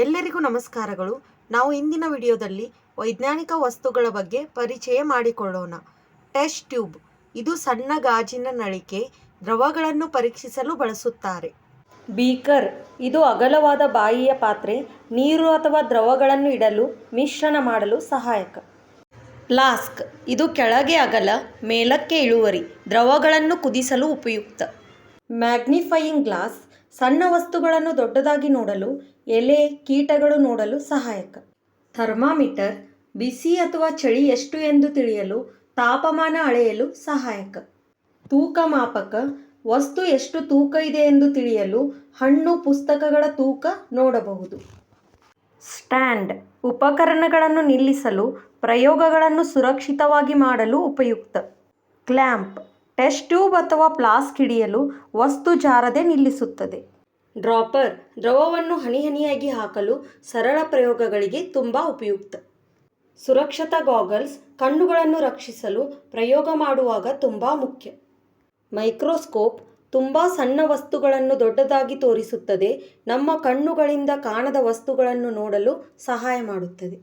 ಎಲ್ಲರಿಗೂ ನಮಸ್ಕಾರಗಳು. ನಾವು ಇಂದಿನ ವಿಡಿಯೋದಲ್ಲಿ ವೈಜ್ಞಾನಿಕ ವಸ್ತುಗಳ ಬಗ್ಗೆ ಪರಿಚಯ ಮಾಡಿಕೊಳ್ಳೋಣ. ಟೆಸ್ಟ್ ಟ್ಯೂಬ್ ಇದು ಸಣ್ಣ ಗಾಜಿನ ನಳಿಕೆ, ದ್ರವಗಳನ್ನು ಪರೀಕ್ಷಿಸಲು ಬಳಸುತ್ತಾರೆ. ಬೀಕರ್ ಇದು ಅಗಲವಾದ ಬಾಯಿಯ ಪಾತ್ರೆ, ನೀರು ಅಥವಾ ದ್ರವಗಳನ್ನು ಇಡಲು ಮಿಶ್ರಣ ಮಾಡಲು ಸಹಾಯಕ. ಫ್ಲಾಸ್ಕ್ ಇದು ಕೆಳಗೆ ಅಗಲ, ಮೇಲಕ್ಕೆ ಇಳುವರಿ, ದ್ರವಗಳನ್ನು ಕುದಿಸಲು ಉಪಯುಕ್ತ. ಮ್ಯಾಗ್ನಿಫೈಯಿಂಗ್ ಗ್ಲಾಸ್ ಸಣ್ಣ ವಸ್ತುಗಳನ್ನು ದೊಡ್ಡದಾಗಿ ನೋಡಲು, ಎಲೆ, ಕೀಟಗಳು ನೋಡಲು ಸಹಾಯಕ. ಥರ್ಮಾಮೀಟರ್ ಬಿಸಿ ಅಥವಾ ಚಳಿ ಎಷ್ಟು ಎಂದು ತಿಳಿಯಲು, ತಾಪಮಾನ ಅಳೆಯಲು ಸಹಾಯಕ. ತೂಕ ಮಾಪಕ ವಸ್ತು ಎಷ್ಟು ತೂಕ ಇದೆ ಎಂದು ತಿಳಿಯಲು ಹಣ್ಣು, ಪುಸ್ತಕಗಳ ತೂಕ ನೋಡಬಹುದು. ಸ್ಟ್ಯಾಂಡ್ ಉಪಕರಣಗಳನ್ನು ನಿಲ್ಲಿಸಲು, ಪ್ರಯೋಗಗಳನ್ನು ಸುರಕ್ಷಿತವಾಗಿ ಮಾಡಲು ಉಪಯುಕ್ತ. ಕ್ಲ್ಯಾಂಪ್ ಟೆಸ್ಟ್ ಟ್ಯೂಬ್ ಅಥವಾ ಫ್ಲಾಸ್ಕ್ ಹಿಡಿಯಲು ವಸ್ತು ಜಾರದೆ ನಿಲ್ಲಿಸುತ್ತದೆ. ಡ್ರಾಪರ್ ದ್ರವವನ್ನು ಹನಿಹನಿಯಾಗಿ ಹಾಕಲು ಸರಳ ಪ್ರಯೋಗಗಳಿಗೆ ತುಂಬ ಉಪಯುಕ್ತ. ಸುರಕ್ಷತಾ ಗಾಗಲ್ಸ್ ಕಣ್ಣುಗಳನ್ನು ರಕ್ಷಿಸಲು ಪ್ರಯೋಗ ಮಾಡುವಾಗ ತುಂಬ ಮುಖ್ಯ. ಮೈಕ್ರೋಸ್ಕೋಪ್ ತುಂಬ ಸಣ್ಣ ವಸ್ತುಗಳನ್ನು ದೊಡ್ಡದಾಗಿ ತೋರಿಸುತ್ತದೆ, ನಮ್ಮ ಕಣ್ಣುಗಳಿಂದ ಕಾಣದ ವಸ್ತುಗಳನ್ನು ನೋಡಲು ಸಹಾಯ ಮಾಡುತ್ತದೆ.